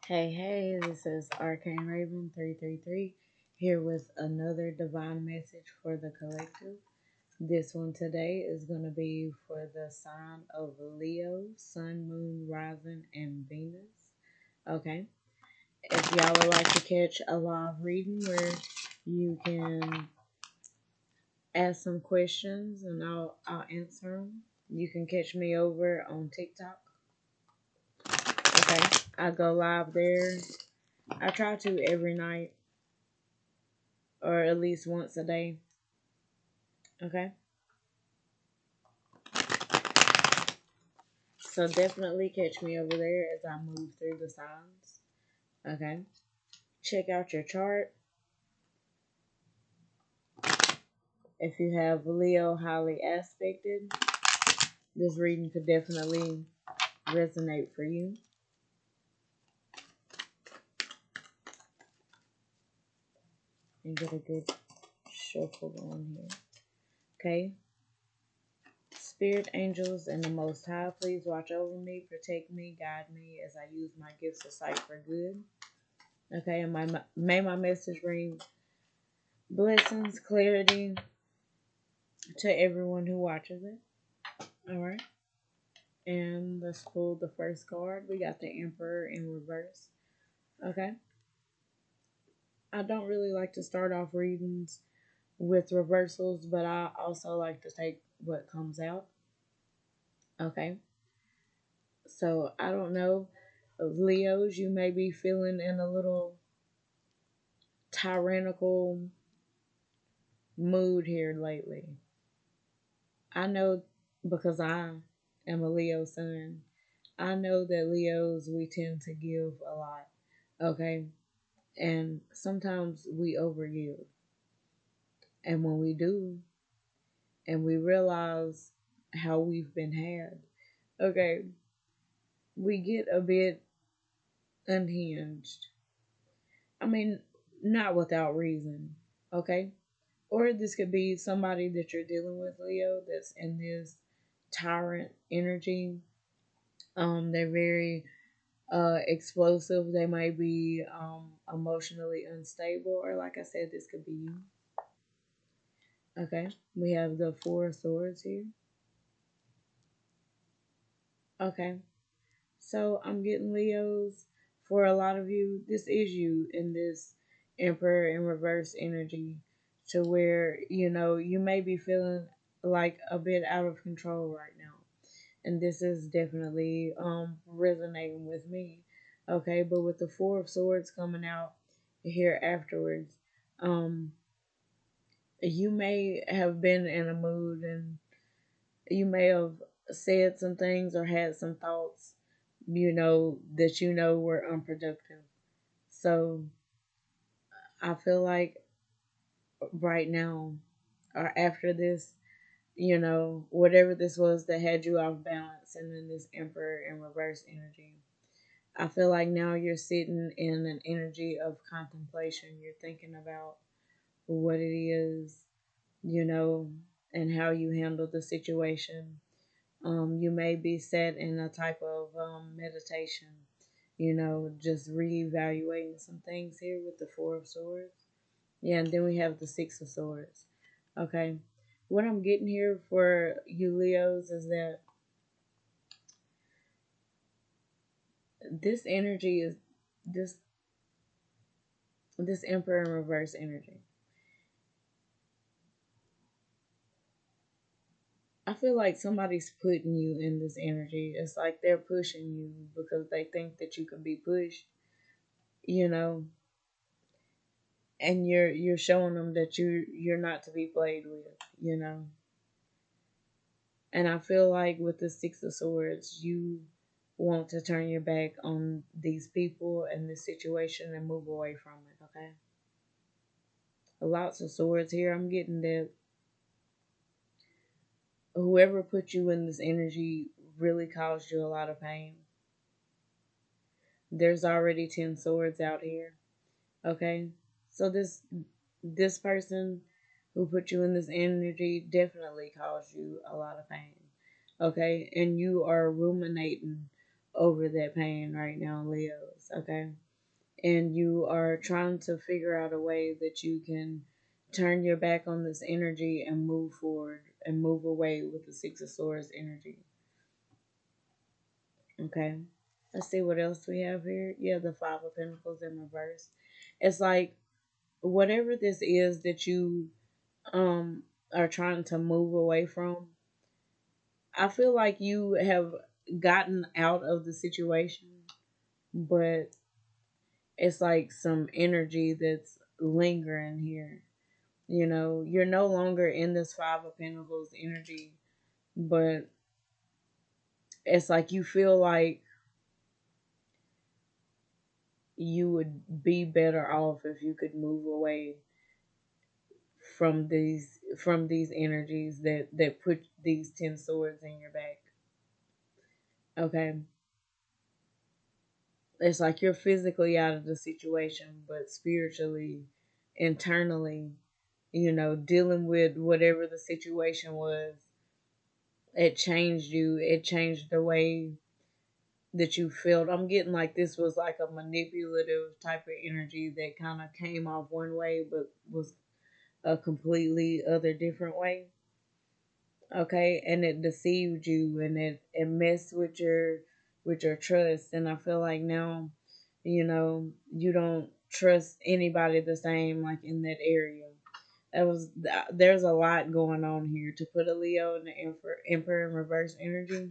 Hey, hey, this is Arcane Raven 333 here with another divine message for the collective. This one today is going to be for the sign of Leo, Sun, Moon, Rising, and Venus. Okay, if y'all would like to catch a live reading where you can ask some questions and I'll answer them, you can catch me over on TikTok. Okay, I go live there. I try to every night or at least once a day. Okay, so definitely catch me over there as I move through the signs. Okay, check out your chart. If you have Leo highly aspected, this reading could definitely resonate for you. And get a good shuffle on here. Okay, Spirit angels and the Most High, please watch over me, protect me, guide me as I use my gifts of sight for good. Okay, and may my message bring blessings, clarity to everyone who watches it. All right, and let's pull the first card. We got the Emperor in reverse. Okay, I don't really like to start off readings with reversals, but I also like to take what comes out. Okay, so I don't know, Leos, you may be feeling in a little tyrannical mood here lately. I know because I am a Leo sun. I know that Leos, we tend to give a lot, okay? And sometimes we overgive. And when we do, and we realize how we've been had, okay, we get a bit unhinged. I mean, not without reason, okay? Or this could be somebody that you're dealing with, Leo, that's in this tyrant energy. They're very explosive. They might be emotionally unstable, or like I said, this could be you. Okay, we have the Four of Swords here. Okay, so I'm getting Leos. For a lot of you, this is you in this Emperor in reverse energy, to where you may be feeling like a bit out of control right now, and this is definitely resonating with me. Okay, but with the Four of Swords coming out here afterwards, um, you may have been in a mood and you may have said some things or had some thoughts, that were unproductive. So I feel like right now or after this, whatever this was that had you off balance and then this Emperor in reverse energy, I feel like now you're sitting in an energy of contemplation. You're thinking about what it is, you know, and how you handle the situation. You may be set in a type of meditation, just reevaluating some things here with the Four of Swords. Yeah, and then we have the Six of Swords. Okay. What I'm getting here for you Leos is that this energy is this this Emperor in reverse energy. I feel like somebody's putting you in this energy. It's like they're pushing you because they think that you can be pushed, you know, and you're showing them that you're not to be played with. And I feel like with the Six of Swords, you want to turn your back on these people and this situation and move away from it, okay? Lots of swords here. I'm getting that whoever put you in this energy really caused you a lot of pain. There's already 10 swords out here. Okay? So this person who put you in this energy definitely caused you a lot of pain. Okay? And you are ruminating over that pain right now, Leos, okay? And you are trying to figure out a way that you can turn your back on this energy and move forward and move away with the Six of Swords energy, okay? Let's see what else we have here. Yeah, the Five of Pentacles in reverse. It's like whatever this is that you um are trying to move away from, I feel like you have gotten out of the situation, but it's like some energy that's lingering here. You know, you're no longer in this Five of Pentacles energy, but it's like you feel like you would be better off if you could move away from these energies that put these 10 swords in your back. Okay. It's like you're physically out of the situation, but spiritually, internally, you know, dealing with whatever the situation was, it changed you. It changed the way that you felt. I'm getting like this was like a manipulative type of energy that kind of came off one way, but was a completely other different way. Okay, and it deceived you, and it messed with your trust. And I feel like now, you know, you don't trust anybody the same, like in that area. That was There's a lot going on here. To put a Leo in the Emperor in reverse energy,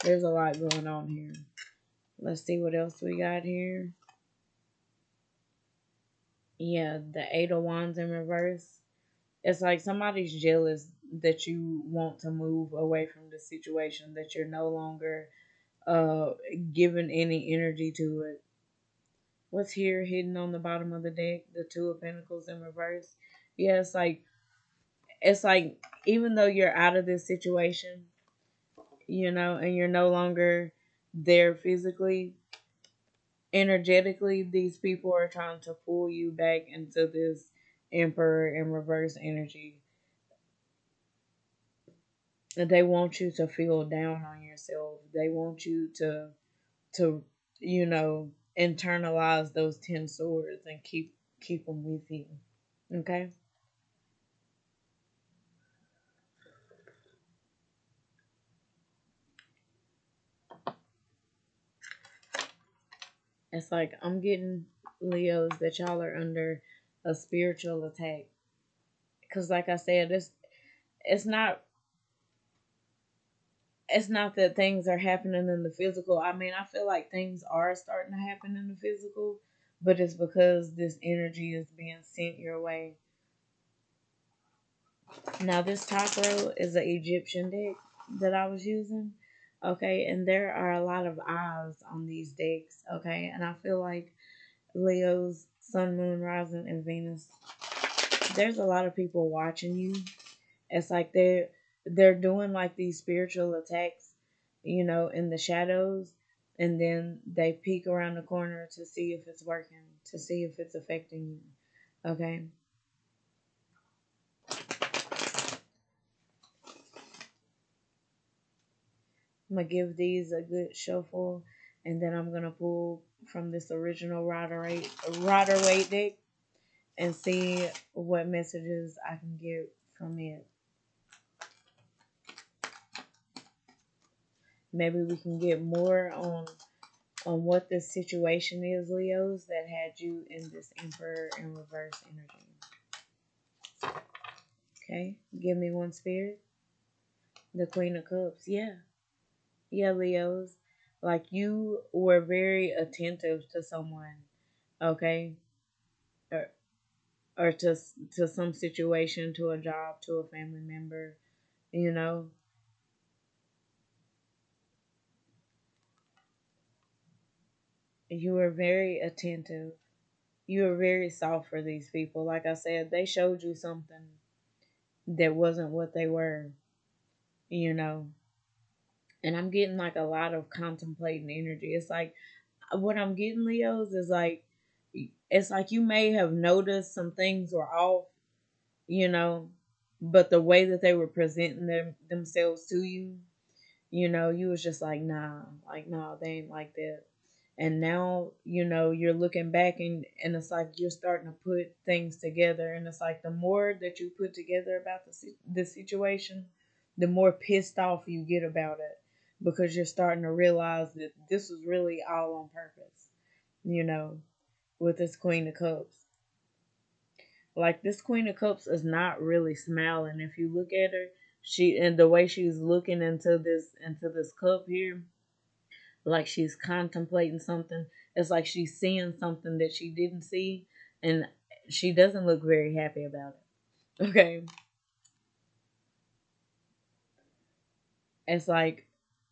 there's a lot going on here. Let's see what else we got here. Yeah, the Eight of Wands in reverse. It's like somebody's jealous that you want to move away from the situation, that you're no longer uh giving any energy to it. What's here hidden on the bottom of the deck? The Two of Pentacles in reverse. Yeah, it's like even though you're out of this situation, you know, and you're no longer there physically, energetically, these people are trying to pull you back into this Emperor in reverse energy. And they want you to feel down on yourself. They want you to you know, internalize those 10 swords and keep them with you. Okay? It's like I'm getting Leos that y'all are under a spiritual attack. Cause like I said, it's not it's not that things are happening in the physical. I mean, I feel like things are starting to happen in the physical, but it's because this energy is being sent your way. Now, this top row is an Egyptian deck that I was using. Okay, and there are a lot of eyes on these decks. Okay, and I feel like Leo's Sun, Moon, Rising, and Venus. There's a lot of people watching you. It's like they're doing like these spiritual attacks, you know, in the shadows, and then they peek around the corner to see if it's working, to see if it's affecting you. Okay. I'm gonna give these a good shuffle, and then I'm gonna pull from this original Rider Waite deck and see what messages I can get from it. Maybe we can get more on what the situation is, Leos, that had you in this Emperor in reverse energy. Okay, give me one spirit. The Queen of Cups. Yeah, yeah, Leos. Like you were very attentive to someone. Okay, or or to some situation, to a job, to a family member, you know. You were very attentive. You were very soft for these people. Like I said, they showed you something that wasn't what they were, you know. And I'm getting like a lot of contemplating energy. It's like what I'm getting, Leos, is like it's like you may have noticed some things were off, you know, but the way that they were presenting themselves to you, You was just like nah, they ain't like that. And now, you're looking back, and it's like you're starting to put things together, and it's like the more that you put together about the situation, the more pissed off you get about it, because you're starting to realize that this was really all on purpose, you know, with this Queen of Cups. Like, this Queen of Cups is not really smiling. If you look at her, she and the way she's looking into this cup here, like she's contemplating something. It's like she's seeing something that she didn't see, and she doesn't look very happy about it. Okay, it's like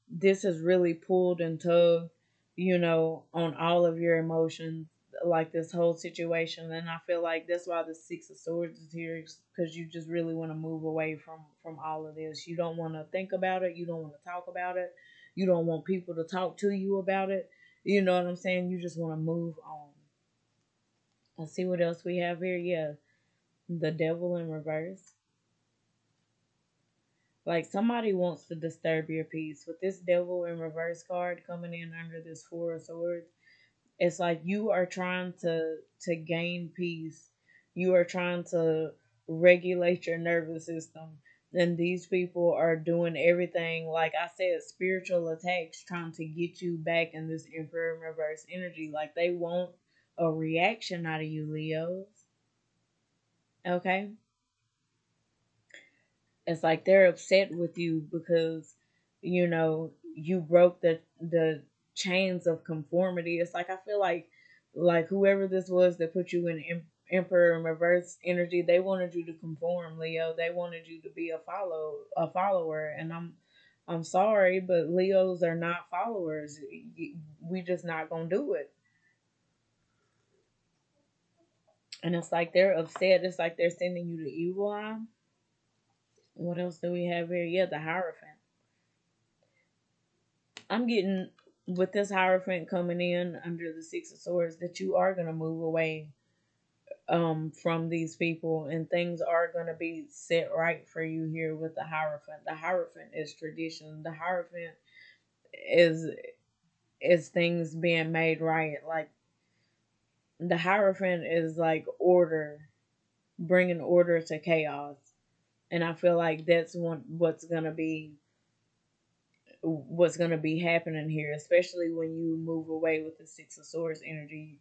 this has really pulled and tugged, on all of your emotions, like this whole situation. And I feel like that's why the Six of Swords is here, because you just really want to move away from all of this. You don't want to think about it. You don't want to talk about it. You don't want people to talk to you about it. You know what I'm saying? You just want to move on. Let's see what else we have here. Yeah, the Devil in reverse. Like, somebody wants to disturb your peace. With this Devil in reverse card coming in under this Four of Swords, it's like you are trying to gain peace. You are trying to regulate your nervous system. And these people are doing everything, like I said, spiritual attacks, trying to get you back in this Emperor in reverse energy. Like, they want a reaction out of you, Leos. Okay? It's like they're upset with you because you broke the chains of conformity. It's like, I feel like whoever this was that put you in Emperor and reverse energy, they wanted you to conform, Leo. They wanted you to be a follower, and I'm sorry, but Leos are not followers. We just not gonna do it. And it's like they're upset. It's like they're sending you the evil eye. What else do we have here? Yeah, the Hierophant. I'm getting, with this Hierophant coming in under the Six of Swords, that you are gonna move away from these people, and things are gonna be set right for you here with the Hierophant. The Hierophant is tradition. The Hierophant is is things being made right. Like, the Hierophant is like order, bringing order to chaos. And I feel like that's what's gonna be happening here, especially when you move away with the Six of Swords energy.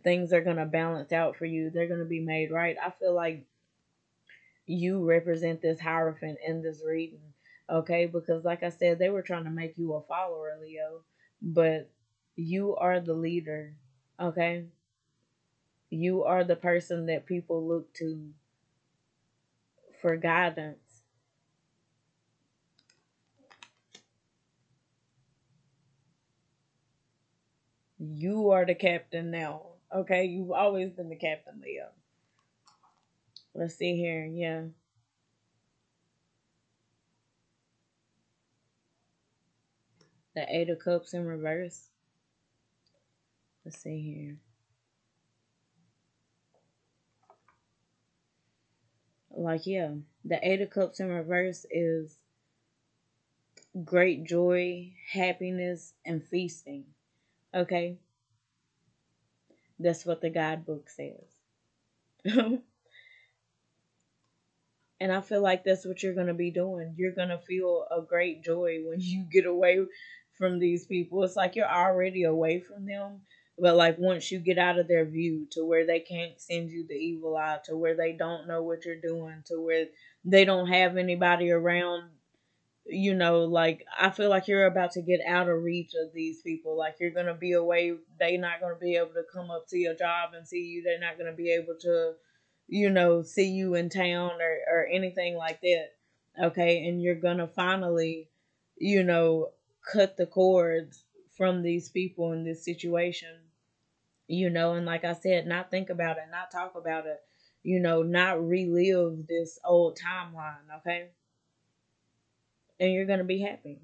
Things are gonna balance out for you. They're gonna be made right. I feel like you represent this Hierophant in this reading, okay? Because, like I said, they were trying to make you a follower, Leo, but you are the leader, okay? You are the person that people look to for guidance. You are the captain now, okay? You've always been the captain, Leo. Let's see here. Yeah, the Eight of Cups in reverse. Let's see here. Like, yeah, the Eight of Cups in reverse is great joy, happiness, and feasting. Okay, that's what the guidebook says. And I feel like that's what you're going to be doing. You're going to feel a great joy when you get away from these people. It's like you're already away from them. But, like, once you get out of their view to where they can't send you the evil eye, to where they don't know what you're doing, to where they don't have anybody around, like, I feel like you're about to get out of reach of these people. Like, you're gonna be away. They're not gonna be able to come up to your job and see you. They're not gonna be able to, see you in town or anything like that. Okay, and you're gonna finally, you know, cut the cords from these people in this situation. And like I said, not think about it, not talk about it. Not relive this old timeline. Okay, and you're gonna be happy.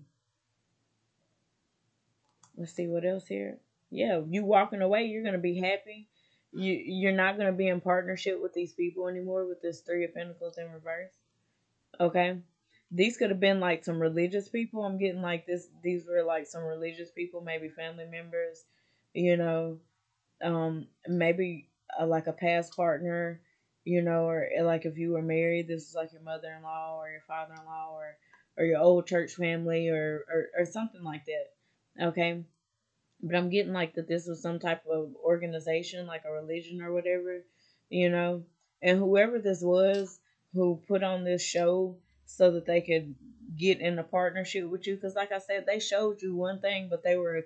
Let's see what else here. Yeah, you walking away, you're gonna be happy. You're not gonna be in partnership with these people anymore with this Three of Pentacles in reverse. Okay, these could have been like some religious people. I'm getting like this. These were like some religious people, maybe family members, you know, maybe like a past partner, or like if you were married, this is like your mother-in-law or your father-in-law or your old church family or something like that. Okay, but I'm getting like that this was some type of organization, like a religion or whatever, you know. And whoever this was who put on this show so that they could get in a partnership with you, because like I said, they showed you one thing, but they were a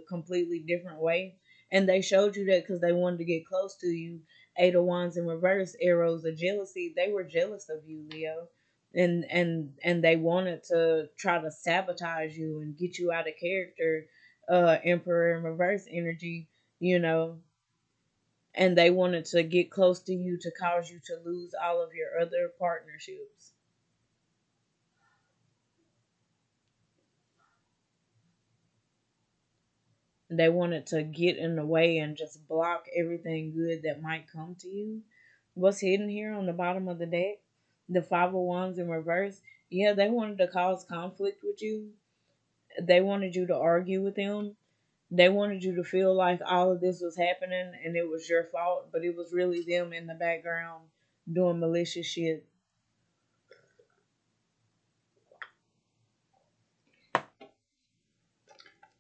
completely different way. And they showed you that because they wanted to get close to you. Eight of Wands in reverse, arrows of jealousy. They were jealous of you, Leo. And they wanted to try to sabotage you and get you out of character, Emperor in reverse energy, you know, and they wanted to get close to you to cause you to lose all of your other partnerships. They wanted to get in the way and just block everything good that might come to you. What's hidden here on the bottom of the deck? The Five of Wands in reverse. Yeah, they wanted to cause conflict with you. They wanted you to argue with them. They wanted you to feel like all of this was happening and it was your fault, but it was really them in the background doing malicious shit.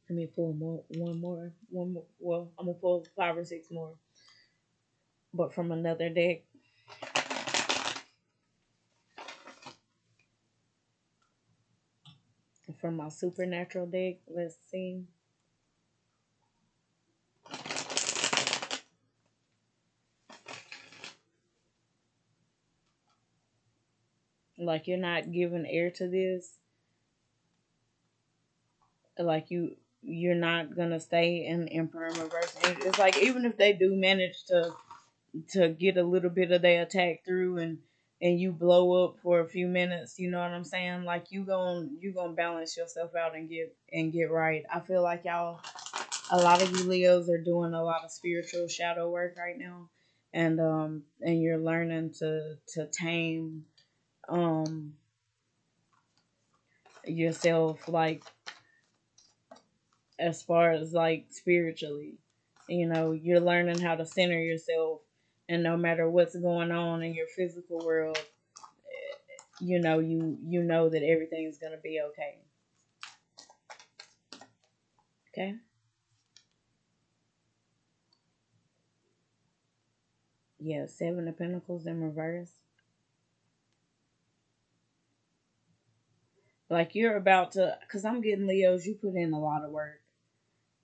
Let me pull one more. Well, I'm gonna pull five or six more, but from another deck. From my supernatural deck. Let's see. Like you're not giving air to this. Like you're not gonna stay in Emperor in reverse. And it's like even if they do manage to get a little bit of their attack through and you blow up for a few minutes, you know what I'm saying? Like you gonna balance yourself out and get right. I feel like y'all, a lot of you Leos are doing a lot of spiritual shadow work right now, and you're learning to tame um yourself, like as far as like spiritually. You're learning how to center yourself, and no matter what's going on in your physical world, you know that everything's gonna be okay. Okay. Yeah, Seven of Pentacles in reverse. Like you're about to, because I'm getting Leos, you put in a lot of work.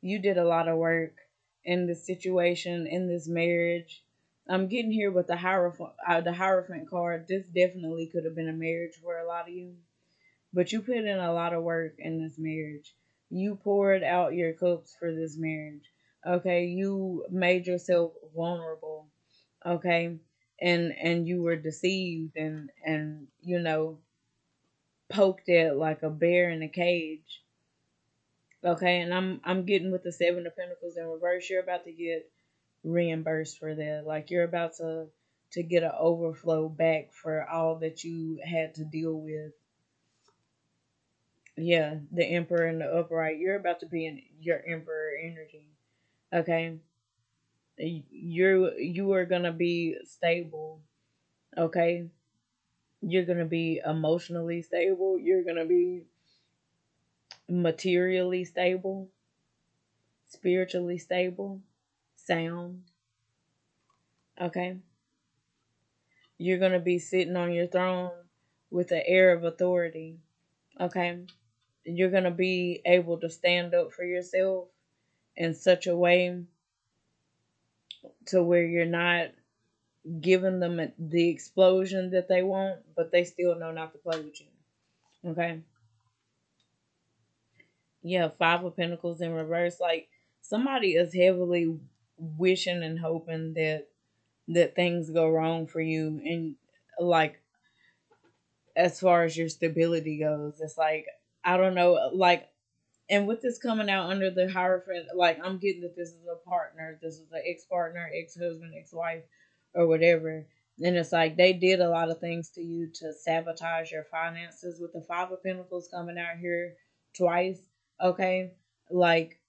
You did a lot of work in this situation, in this marriage. I'm getting here with the Hierophant card. This definitely could have been a marriage for a lot of you. But you put in a lot of work in this marriage. You poured out your cups for this marriage. Okay, you made yourself vulnerable. Okay, and you were deceived and poked at like a bear in a cage. Okay, and I'm getting with the Seven of Pentacles in reverse. You're about to get reimbursed for that. Like you're about to get an overflow back for all that you had to deal with. Yeah, the Emperor and the Upright. You're about to be in your Emperor energy. Okay, you are gonna be stable. Okay, you're gonna be emotionally stable. You're gonna be materially stable, spiritually stable, sound. Okay, you're gonna be sitting on your throne with an air of authority. Okay, you're gonna be able to stand up for yourself in such a way to where you're not giving them the explosion that they want, but they still know not to play with you. Okay. Yeah, Five of Pentacles in reverse. Like somebody is heavily wishing and hoping that things go wrong for you, and like as far as your stability goes, it's like I don't know, like, and with this coming out under the Hierophant, like I'm getting that this is a partner, this is an ex partner, ex husband, ex wife, or whatever. And it's like they did a lot of things to you to sabotage your finances with the Five of Pentacles coming out here twice. Okay. Like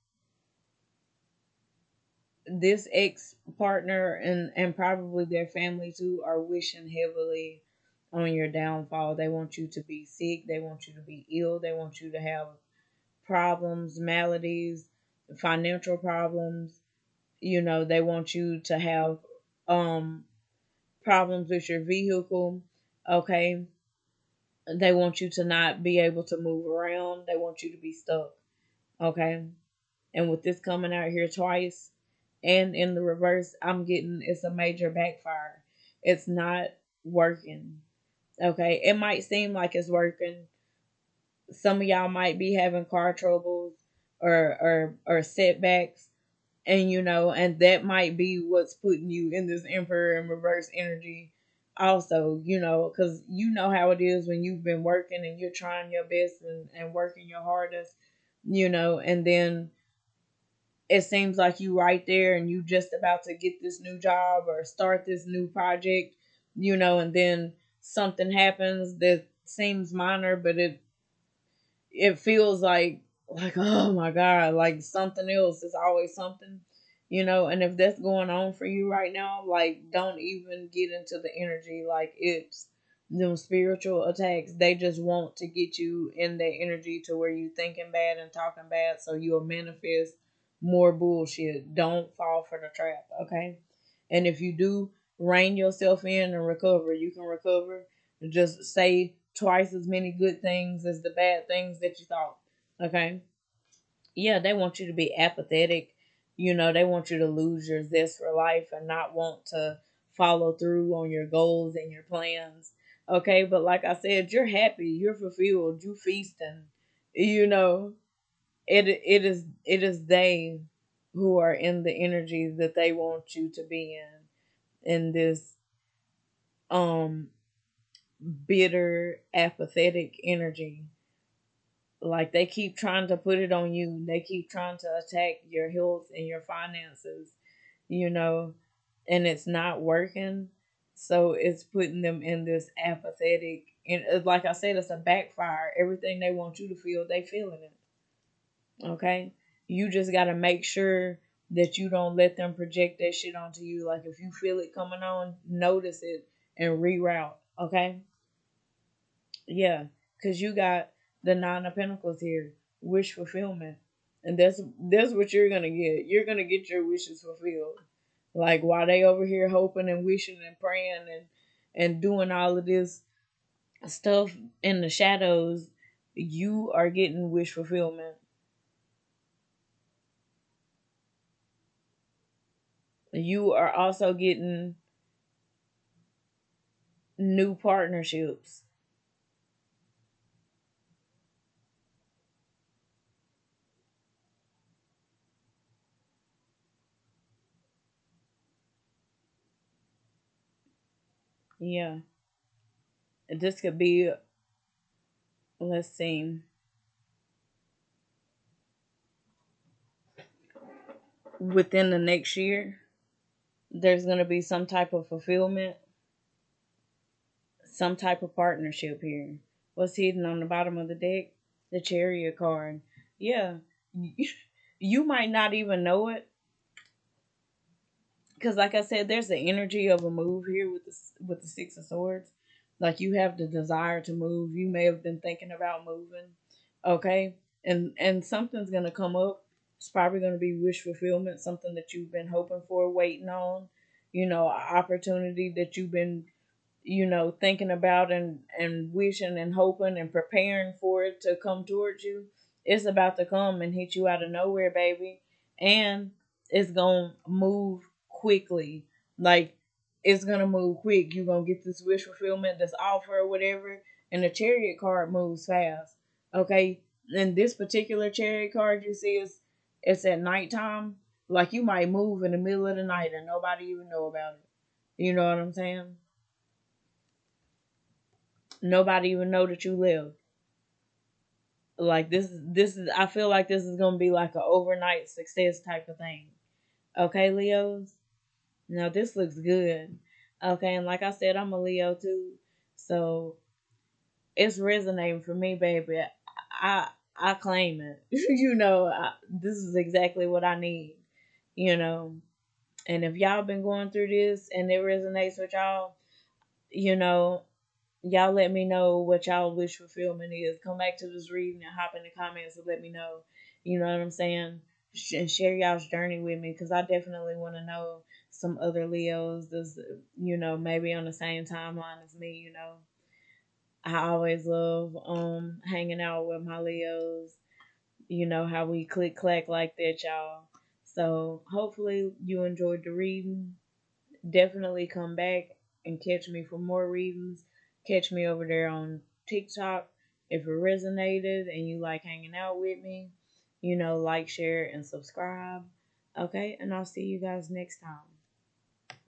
this ex partner and probably their family too are wishing heavily on your downfall. They want you to be sick, they want you to be ill, they want you to have problems, maladies, financial problems. They want you to have um problems with your vehicle. Okay. They want you to not be able to move around. They want you to be stuck. Okay. And with this coming out here twice and in the reverse, I'm getting it's a major backfire. It's not working. Okay. It might seem like it's working. Some of y'all might be having car troubles or setbacks, and and that might be what's putting you in this emperor and reverse energy also, because you know how it is when you've been working and you're trying your best and working your hardest, and then it seems like you right there and you just about to get this new job or start this new project, and then something happens that seems minor, but it feels like oh my god, like something else is always something, and if that's going on for you right now, like don't even get into the energy. Like it's them spiritual attacks, they just want to get you in that energy to where you thinking bad and talking bad so you'll manifest more bullshit. Don't fall for the trap, okay? And if you do rein yourself in and recover, you can recover. Just say twice as many good things as the bad things that you thought. Okay? Yeah, they want you to be apathetic. They want you to lose your zest for life and not want to follow through on your goals and your plans. Okay, but like I said, you're happy, you're fulfilled, you feasting. You know, it is they who are in the energy that they want you to be in this um bitter, apathetic energy. Like they keep trying to put it on you. They keep trying to attack your health and your finances, you know, and it's not working. So it's putting them in this apathetic, and like I said, it's a backfire. Everything they want you to feel, they feeling it. Okay, you just gotta make sure that you don't let them project that shit onto you. Like if you feel it coming on, notice it and reroute. Okay. Yeah, because you got the Nine of Pentacles here, wish fulfillment, and that's what you're gonna get. You're gonna get your wishes fulfilled. Like while they over here hoping and wishing and praying and doing all of this stuff in the shadows, you are getting wish fulfillment. You are also getting new partnerships. Yeah, this could be. Let's see. Within the next year, there's gonna be some type of fulfillment, some type of partnership here. What's hidden on the bottom of the deck? The Chariot card. Yeah, you might not even know it because, like I said, there's the energy of a move here with the Six of Swords. Like you have the desire to move. You may have been thinking about moving. Okay, and something's gonna come up. It's probably gonna be wish fulfillment, something that you've been hoping for, waiting on. An opportunity that you've been thinking about and wishing and hoping and preparing for it to come towards you. It's about to come and hit you out of nowhere, baby. And it's gonna move quickly. Like it's gonna move quick. You're gonna get this wish fulfillment, this offer or whatever. And the chariot card moves fast. Okay. And this particular chariot card you see is it's at nighttime. Like you might move in the middle of the night and nobody even know about it. You know what I'm saying? Nobody even know that you live. Like this is I feel like this is gonna be like an overnight success type of thing. Okay, Leos? Now this looks good. Okay, and like I said, I'm a Leo too. So it's resonating for me, baby. I I claim it. This is exactly what I need. You know, and if y'all been going through this and it resonates with y'all, you know, y'all let me know what y'all wish fulfillment is. Come back to this reading and hop in the comments and let me know. You know what I'm saying? And share y'all's journey with me because I definitely want to know some other Leos that's, maybe on the same timeline as me. I always love hanging out with my Leos. You know how we click clack like that, y'all. So hopefully you enjoyed the reading. Definitely come back and catch me for more readings. Catch me over there on TikTok if it resonated and you like hanging out with me. Like, share, and subscribe. Okay, and I'll see you guys next time.